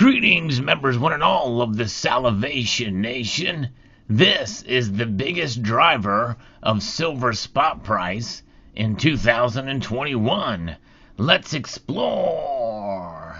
Greetings, members one and all of the Salivation Nation. This is the biggest driver of silver spot price in 2021. Let's explore.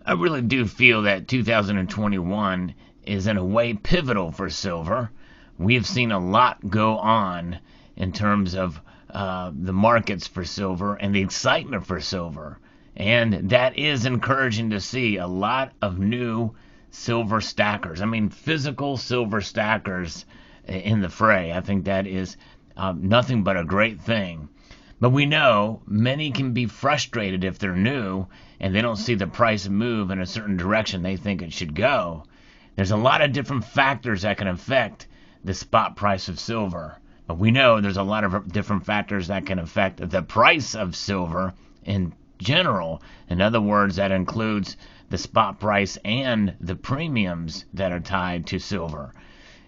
I really do feel that 2021 is in a way pivotal for silver. We have seen a lot go on in terms of the markets for silver and the excitement for silver. And that is encouraging to see a lot of new silver stackers. I mean, physical silver stackers in the fray. I think that is nothing but a great thing. But we know many can be frustrated if they're new and they don't see the price move in a certain direction they think it should go. There's a lot of different factors that can affect the spot price of silver. But we know there's a lot of different factors that can affect the price of silver in general. In other words, that includes the spot price and the premiums that are tied to silver.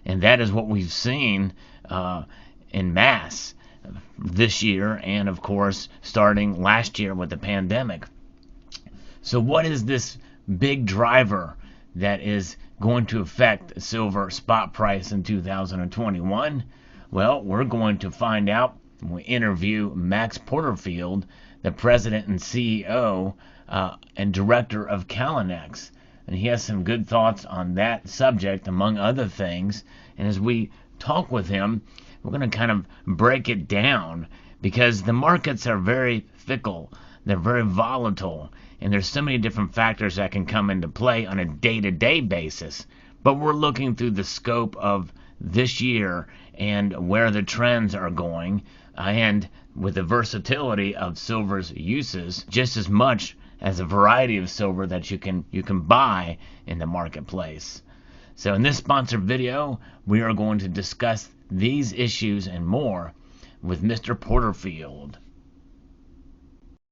And that is what we've seen in mass this year, and of course starting last year with the pandemic. So what is this big driver that is going to affect the silver spot price in 2021? Well, we're going to find out when we interview Max Porterfield, the president and CEO and director of CLLXF, and he has some good thoughts on that subject among other things. And as we talk with him, we're going to kind of break it down because the markets are very fickle, they're very volatile, and there's so many different factors that can come into play on a day-to-day basis. But we're looking through the scope of this year and where the trends are going, and with the versatility of silver's uses, just as much as a variety of silver that you can buy in the marketplace. So in this sponsored video, we are going to discuss these issues and more with Mr. Porterfield.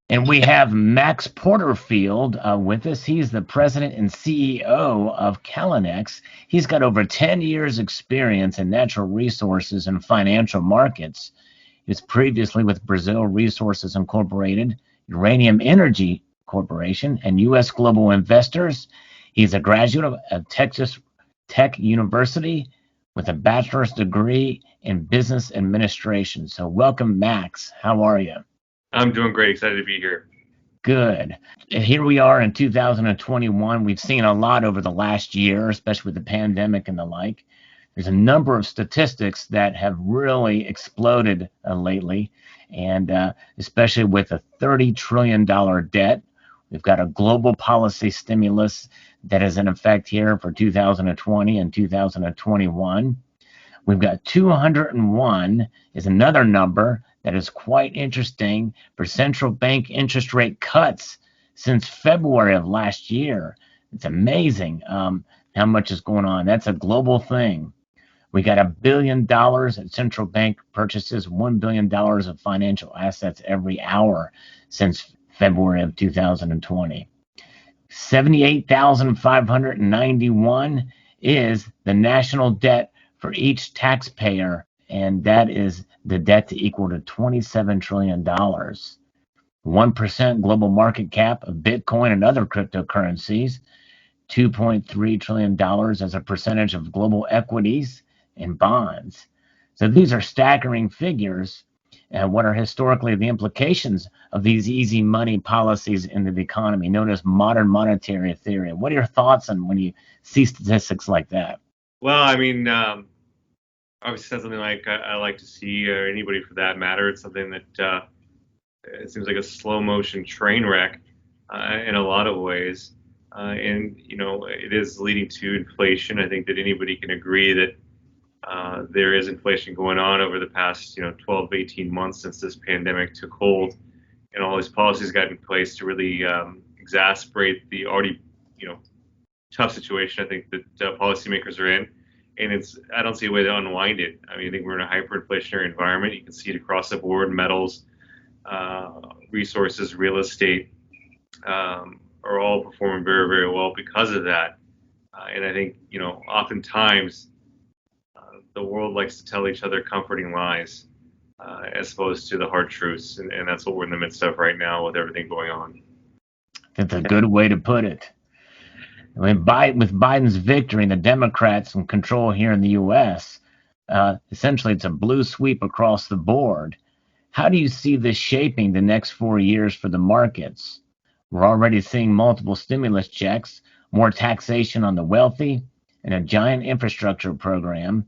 And we have Max Porterfield with us. He's the president and CEO of CLLXF. He's got over 10 years experience in natural resources and financial markets. He was previously with Brazil Resources Incorporated, Uranium Energy Corporation, and U.S. Global Investors. He's a graduate of Texas Tech University with a bachelor's degree in business administration. So welcome, Max. How are you? I'm doing great. Excited to be here. Good. And here we are in 2021. We've seen a lot over the last year, especially with the pandemic and the like. There's a number of statistics that have really exploded lately, and especially with a $30 trillion debt. We've got a global policy stimulus that is in effect here for 2020 and 2021. We've got 201 is another number that is quite interesting for central bank interest rate cuts since February of last year. It's amazing how much is going on. That's a global thing. We got $1 billion at central bank purchases, $1 billion of financial assets every hour since February of 2020. 78,591 is the national debt for each taxpayer, and that is the debt to equal to $27 trillion. 1% global market cap of Bitcoin and other cryptocurrencies, $2.3 trillion as a percentage of global equities and bonds. So these are staggering figures. And what are historically the implications of these easy money policies in the economy, known as modern monetary theory? What are your thoughts on when you see statistics like that? Well, I mean, obviously that's something like I like to see, or anybody for that matter. It's something that it seems like a slow motion train wreck in a lot of ways. And, you know, it is leading to inflation. I think that anybody can agree that there is inflation going on over the past, 12, 18 months since this pandemic took hold, and all these policies got in place to really exacerbate the already, tough situation I think that policymakers are in. And I don't see a way to unwind it. I mean, I think we're in a hyperinflationary environment. You can see it across the board. Metals, resources, real estate are all performing very, very well because of that. And I think, oftentimes the world likes to tell each other comforting lies as opposed to the hard truths. And that's what we're in the midst of right now with everything going on. That's a good way to put it. With Biden's victory and the Democrats in control here in the U.S., essentially it's a blue sweep across the board. How do you see this shaping the next 4 years for the markets? We're already seeing multiple stimulus checks, more taxation on the wealthy, and a giant infrastructure program.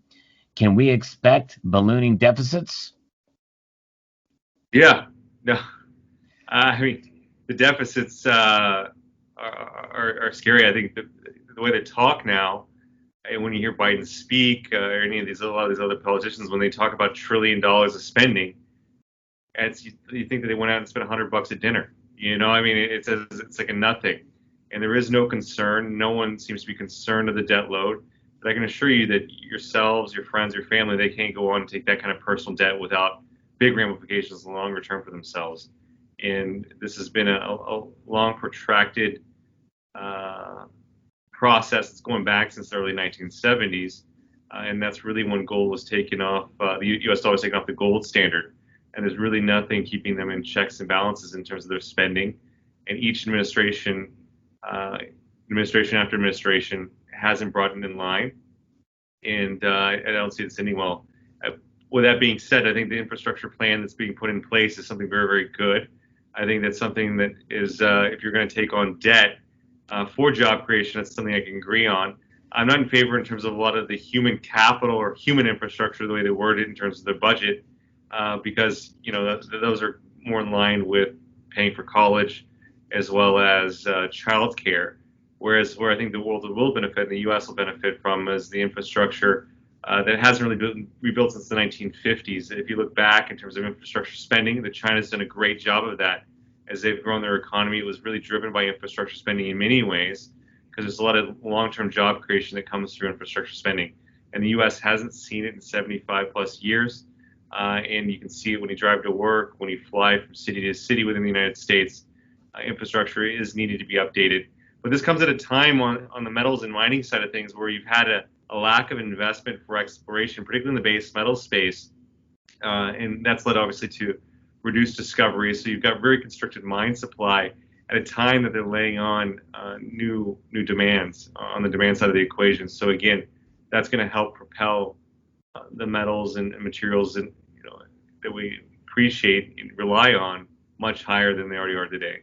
Can we expect ballooning deficits? Yeah, no, I mean, the deficits are scary. I think the way they talk now, and when you hear Biden speak, or a lot of these other politicians, when they talk about $1 trillion of spending, you think that they went out and spent $100 at dinner. I mean, it's like a nothing, and there is no concern. No one seems to be concerned of the debt load. But I can assure you that yourselves, your friends, your family, they can't go on and take that kind of personal debt without big ramifications in the longer term for themselves. And this has been a long, protracted process that's going back since the early 1970s. And that's really when gold was taken off, the U.S. dollar was taken off the gold standard. And there's really nothing keeping them in checks and balances in terms of their spending. And each administration after administration, hasn't brought it in line. And I don't see it ending well. With that being said, I think the infrastructure plan that's being put in place is something very, very good. I think that's something that is, if you're going to take on debt for job creation, that's something I can agree on. I'm not in favor in terms of a lot of the human capital or human infrastructure, the way they word it in terms of their budget, because those are more in line with paying for college as well as childcare. Whereas where I think the world will benefit and the U.S. will benefit from is the infrastructure that hasn't really been rebuilt since the 1950s. If you look back in terms of infrastructure spending, that China's done a great job of that. As they've grown their economy, it was really driven by infrastructure spending in many ways, because there's a lot of long-term job creation that comes through infrastructure spending. And the U.S. hasn't seen it in 75 plus years. And you can see it when you drive to work, when you fly from city to city within the United States. Infrastructure is needed to be updated. But this comes at a time on the metals and mining side of things where you've had a lack of investment for exploration, particularly in the base metal space. And that's led obviously to reduced discoveries. So you've got very constricted mine supply at a time that they're laying on new demands on the demand side of the equation. So again, that's going to help propel the metals and materials that we appreciate and rely on much higher than they already are today.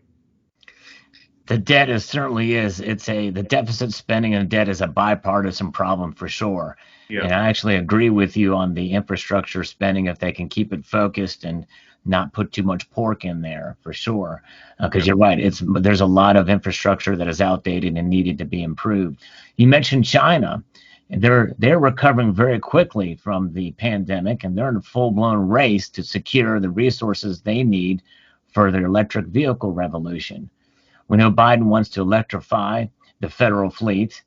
The debt certainly is. The deficit spending and debt is a bipartisan problem for sure. Yeah. And I actually agree with you on the infrastructure spending if they can keep it focused and not put too much pork in there for sure. Because you're right, there's a lot of infrastructure that is outdated and needed to be improved. You mentioned China. They're recovering very quickly from the pandemic, and they're in a full-blown race to secure the resources they need for their electric vehicle revolution. We know Biden wants to electrify the federal fleet.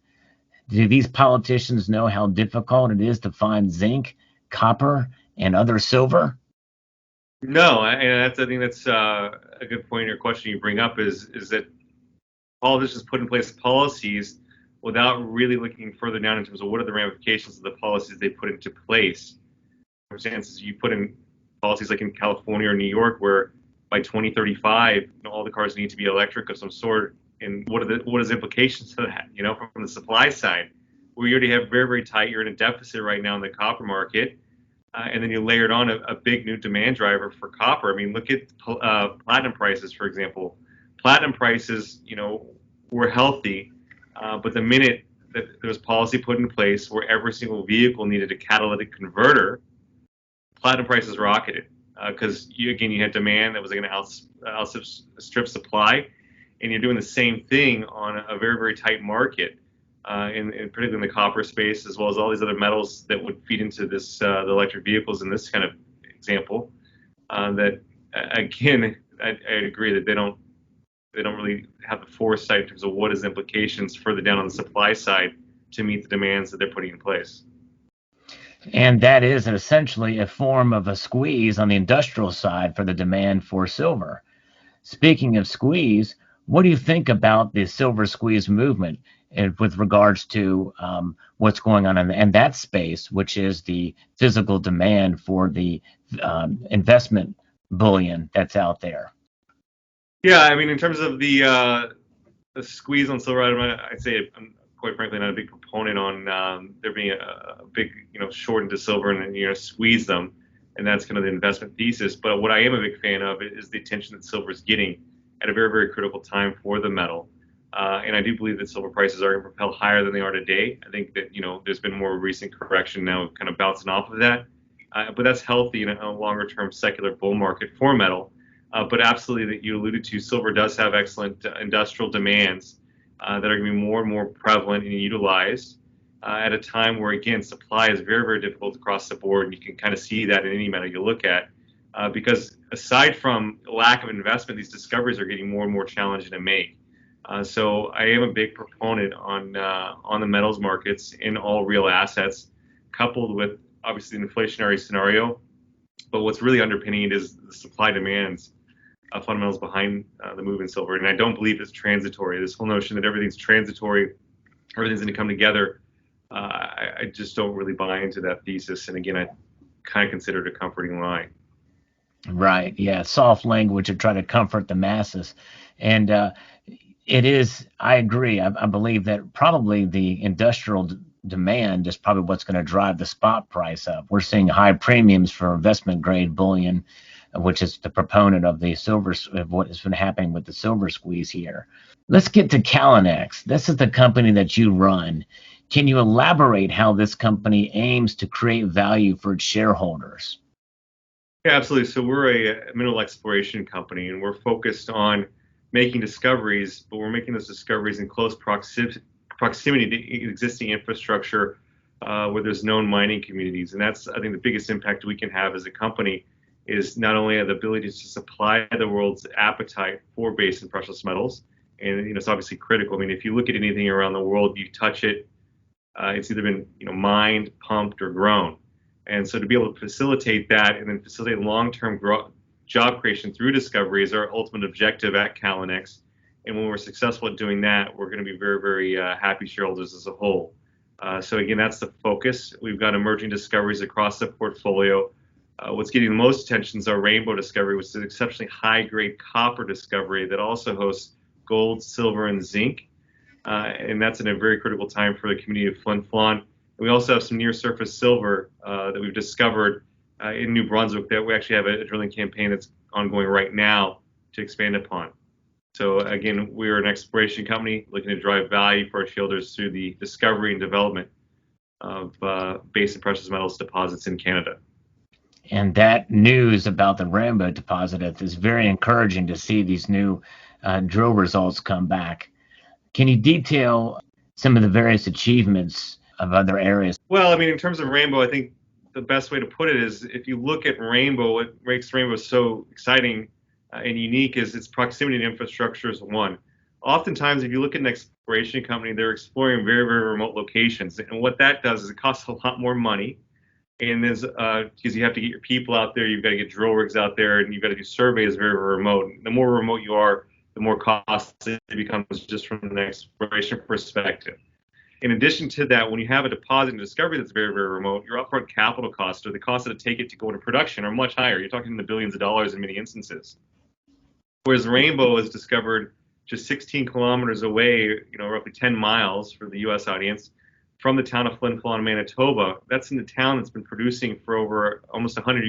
Do these politicians know how difficult it is to find zinc, copper, and other silver? No, and I think that's a good point in your question you bring up is that politicians put in place policies without really looking further down in terms of what are the ramifications of the policies they put into place. For instance, you put in policies like in California or New York where by 2035, all the cars need to be electric of some sort. And what is the implications of that? From the supply side, we already have very, very tight. You're in a deficit right now in the copper market, and then you layered on a big new demand driver for copper. I mean, look at platinum prices, for example. Platinum prices, were healthy, but the minute that there was policy put in place where every single vehicle needed a catalytic converter, platinum prices rocketed. Because you had demand that was going to outstrip supply, and you're doing the same thing on a very, very tight market, in particularly in the copper space, as well as all these other metals that would feed into this the electric vehicles in this kind of example. That again, I agree that they don't really have the foresight in terms of what is the implications further down on the supply side to meet the demands that they're putting in place. And that is essentially a form of a squeeze on the industrial side for the demand for silver. Speaking of squeeze, what do you think about the silver squeeze movement? and with regards to what's going on in that space, which is the physical demand for the investment bullion that's out there. Yeah, I mean, in terms of the squeeze on silver, I'd say I'm quite frankly not a big proponent on there being a big short into silver and squeeze them, and that's kind of the investment thesis. But what I am a big fan of is the attention that silver is getting at a very, very critical time for the metal. And I do believe that silver prices are going to propel higher than they are today. I think that there's been more recent correction now, kind of bouncing off of that, but that's healthy in a longer-term secular bull market for metal. But absolutely, that you alluded to, silver does have excellent industrial demands that are going to be more and more prevalent and utilized at a time where, again, supply is very, very difficult across the board. And you can kind of see that in any metal you look at, because aside from lack of investment, these discoveries are getting more and more challenging to make. So I am a big proponent on the metals markets in all real assets, coupled with obviously the inflationary scenario. But what's really underpinning it is the supply demands fundamentals behind the move in silver. And I don't believe it's transitory. This whole notion that everything's transitory, everything's going to come together, I just don't really buy into that thesis. And again, I kind of consider it a comforting lie. Right. Yeah. Soft language to try to comfort the masses. And it is, I agree. I believe that probably the industrial demand is probably what's going to drive the spot price up. We're seeing high premiums for investment grade bullion, which is the proponent of the silver, of what has been happening with the silver squeeze here. Let's get to CLLXF. This is the company that you run. Can you elaborate how this company aims to create value for its shareholders? Yeah, absolutely. So we're a mineral exploration company, and we're focused on making discoveries, but we're making those discoveries in close proximity to existing infrastructure where there's known mining communities. And that's, I think, the biggest impact we can have as a company is not only the ability to supply the world's appetite for base and precious metals, and it's obviously critical. I mean, if you look at anything around the world, you touch it, it's either been mined, pumped, or grown. And so to be able to facilitate that and then facilitate long-term job creation through discovery is our ultimate objective at CLLXF. And when we're successful at doing that, we're going to be very, very happy shareholders as a whole. So again, that's the focus. We've got emerging discoveries across the portfolio. What's getting the most attention is our Rainbow discovery, which is an exceptionally high-grade copper discovery that also hosts gold, silver, and zinc. And that's in a very critical time for the community of Flin Flon. And we also have some near-surface silver that we've discovered in New Brunswick that we actually have a drilling campaign that's ongoing right now to expand upon. So again, we're an exploration company looking to drive value for our shareholders through the discovery and development of base and precious metals deposits in Canada. And that news about the Rainbow deposit is very encouraging to see these new drill results come back. Can you detail some of the various achievements of other areas? Well, I mean, in terms of Rainbow, I think the best way to put it is if you look at Rainbow, what makes Rainbow so exciting and unique is its proximity to infrastructure is one. Oftentimes, if you look at an exploration company, they're exploring very, very remote locations. And what that does is it costs a lot more money. And there's because you have to get your people out there, you've got to get drill rigs out there, and you've got to do surveys very, very remote. The more remote you are, the more costly it becomes just from an exploration perspective. In addition to that, when you have a deposit and discovery that's very, very remote, your upfront capital costs or the cost to take it to go into production are much higher. You're talking in the billions of dollars in many instances. Whereas Rainbow is discovered just 16 kilometers away, roughly 10 miles for the U.S. audience, from the town of Flin Flon, Manitoba. That's in the town that's been producing for over almost 100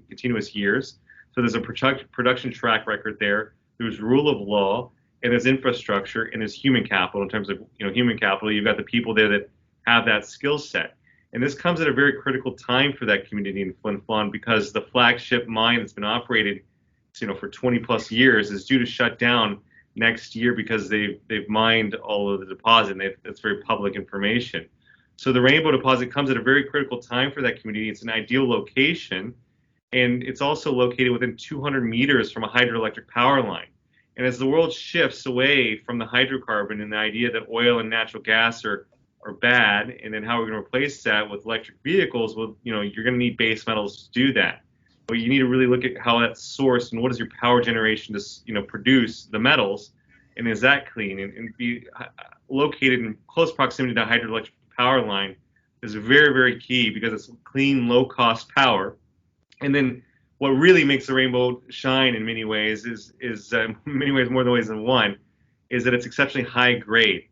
continuous years. So there's a production track record there. There's rule of law, and there's infrastructure, and there's human capital. In terms of human capital, you've got the people there that have that skill set. And this comes at a very critical time for that community in Flin Flon because the flagship mine that's been operated, for 20 plus years is due to shut down next year because they've mined all of the deposit, and that's very public information. So the Rainbow deposit comes at a very critical time for that community. It's an ideal location, and it's also located within 200 meters from a hydroelectric power line. And as the world shifts away from the hydrocarbon and the idea that oil and natural gas are bad, and then how we're going to replace that with electric vehicles, well, you're going to need base metals to do that. But you need to really look at how that's sourced and what is your power generation to, produce the metals, and is that clean? And located in close proximity to a hydroelectric power line is very, very key because it's clean, low-cost power. And then what really makes the rainbow shine in many ways is in many ways more than ways than one, is that it's exceptionally high grade.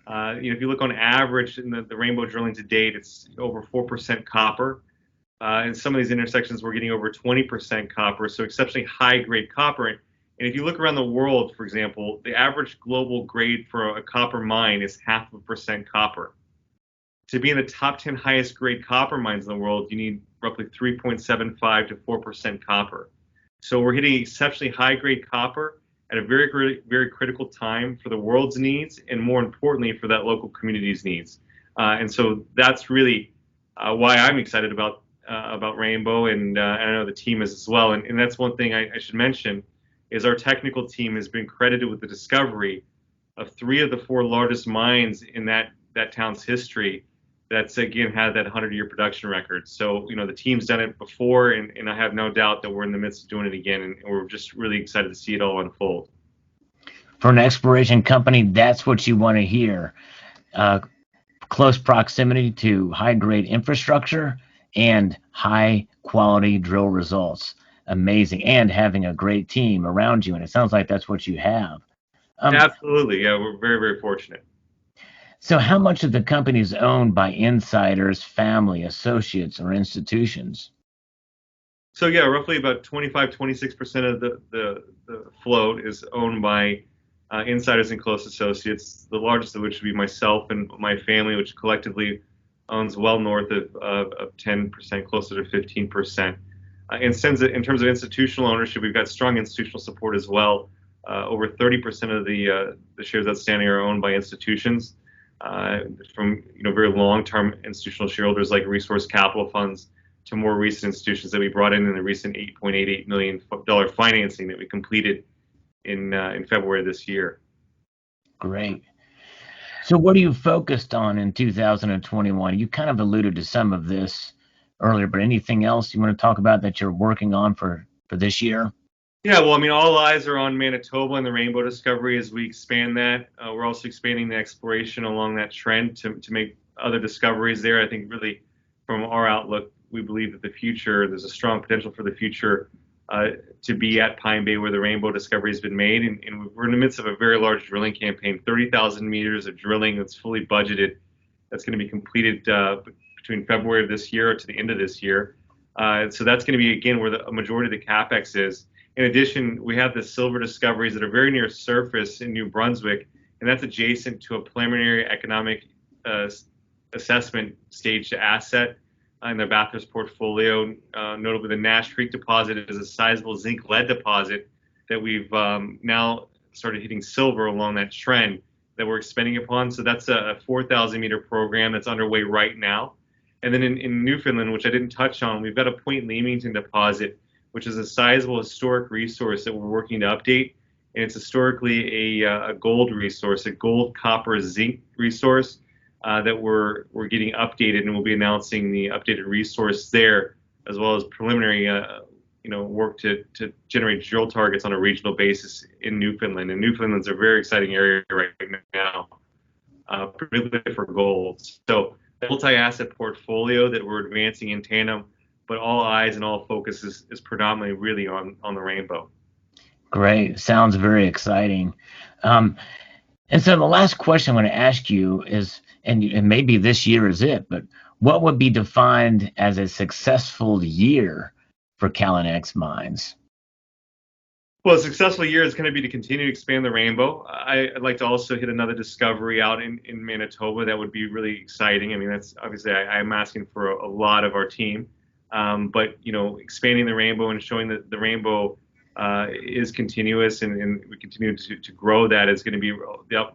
If you look on average in the rainbow drilling to date, it's over 4% copper. In some of these intersections, we're getting over 20% copper, so exceptionally high grade copper. And if you look around the world, for example, the average global grade for a copper mine is 0.5% copper. To be in the top 10 highest grade copper mines in the world, you need roughly 3.75 to 4% copper. So we're hitting exceptionally high grade copper at a very, very critical time for the world's needs, and more importantly, for that local community's needs. And so that's really why I'm excited about Rainbow, and I know the team is as well. And that's one thing I should mention is our technical team has been credited with the discovery of 3 of the 4 largest mines in that town's history. That's again had that 100-year production record. So the team's done it before, and I have no doubt that we're in the midst of doing it again, and we're just really excited to see it all unfold. For an exploration company, that's what you want to hear. Close proximity to high-grade infrastructure and high-quality drill results. Amazing. And having a great team around you, and it sounds like that's what you have. Absolutely. Yeah, we're very, very fortunate. So how much of the company is owned by insiders, family, associates, or institutions? So yeah, roughly about 25-26% of the float is owned by insiders and close associates, the largest of which would be myself and my family, which collectively owns well north of 10%, closer to 15%. In terms of institutional ownership, we've got strong institutional support as well. Over 30% of the shares outstanding are owned by institutions, from very long-term institutional shareholders like resource capital funds to more recent institutions that we brought in the recent $8.88 million financing that we completed in February of this year. Great. So what are you focused on in 2021? You kind of alluded to some of this earlier, but anything else you want to talk about that you're working on for this year? Yeah, well, I mean, all eyes are on Manitoba and the rainbow discovery as we expand that. We're also expanding the exploration along that trend to make other discoveries there. I think really from our outlook, we believe that there's a strong potential for the future to be at Pine Bay where the rainbow discovery has been made. And we're in the midst of a very large drilling campaign, 30,000 meters of drilling that's fully budgeted. That's going to be completed between February of this year to the end of this year. So that's going to be, again, where a majority of the CapEx is. In addition, we have the silver discoveries that are very near surface in New Brunswick, and that's adjacent to a preliminary economic assessment staged asset in the Bathurst portfolio. Notably, the Nash Creek deposit is a sizable zinc lead deposit that we've now started hitting silver along that trend that we're expanding upon. So that's a 4,000 meter program that's underway right now. And then in Newfoundland, which I didn't touch on, we've got a Point Leamington deposit, which is a sizable historic resource that we're working to update. And it's historically a gold resource, a gold, copper, zinc resource that we're getting updated, and we'll be announcing the updated resource there, as well as preliminary work to generate drill targets on a regional basis in Newfoundland. And Newfoundland's a very exciting area right now, particularly for gold. So multi-asset portfolio that we're advancing in tandem, but all eyes and all focus is predominantly really on the rainbow. Great. Sounds very exciting. And so the last question I want to ask you is, and maybe this year is it, but what would be defined as a successful year for CLLXF Mines? Well, a successful year is going to be to continue to expand the rainbow. I'd like to also hit another discovery out in Manitoba. That would be really exciting. I mean, that's obviously I'm asking for a lot of our team. But expanding the rainbow and showing that the rainbow is continuous and we continue to grow that is going to be the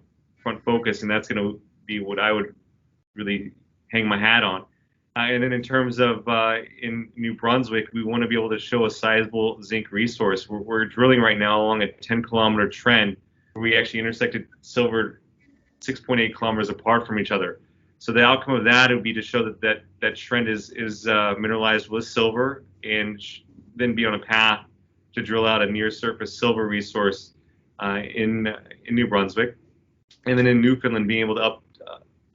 upfront focus, and that's going to be what I would really hang my hat on. And then in terms of in New Brunswick, we want to be able to show a sizable zinc resource. We're drilling right now along a 10-kilometer trend where we actually intersected silver 6.8 kilometers apart from each other. So the outcome of that would be to show that trend is mineralized with silver, and then be on a path to drill out a near-surface silver resource in New Brunswick. and then in Newfoundland being able to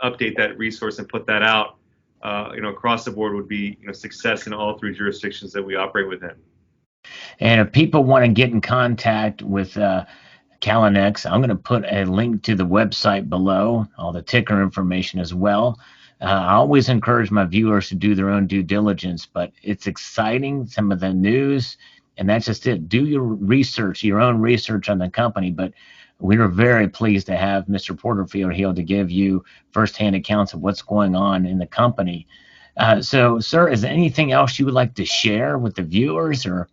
update that resource and put that out, across the board would be success in all three jurisdictions that we operate within. And if people want to get in contact with CLLXF, I'm going to put a link to the website below, all the ticker information as well. I always encourage my viewers to do their own due diligence, but it's exciting, some of the news, and that's just it. Do your research, your own research on the company, but we are very pleased to have Mr. Porterfield here to give you firsthand accounts of what's going on in the company. So, sir, is there anything else you would like to share with the viewers or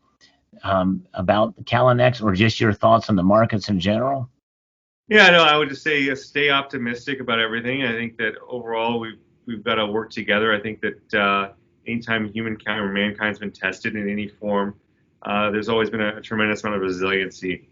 about CLLXF, or just your thoughts on the markets in general? Yeah, no, I would just say stay optimistic about everything. I think that overall we've got to work together. I think that anytime humankind or mankind's been tested in any form, there's always been a tremendous amount of resiliency.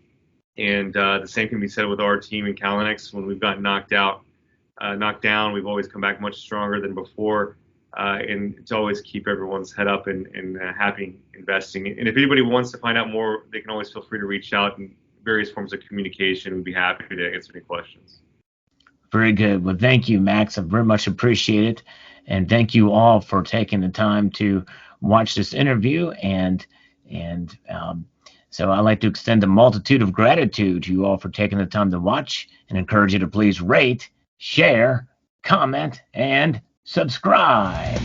And the same can be said with our team in CLLXF. When we've gotten knocked down, we've always come back much stronger than before. And to always keep everyone's head up and happy investing. And if anybody wants to find out more, they can always feel free to reach out in various forms of communication. We'd be happy to answer any questions. Very good. Well, thank you, Max. I very much appreciate it. And thank you all for taking the time to watch this interview. So I'd like to extend a multitude of gratitude to you all for taking the time to watch, and encourage you to please rate, share, comment, and subscribe.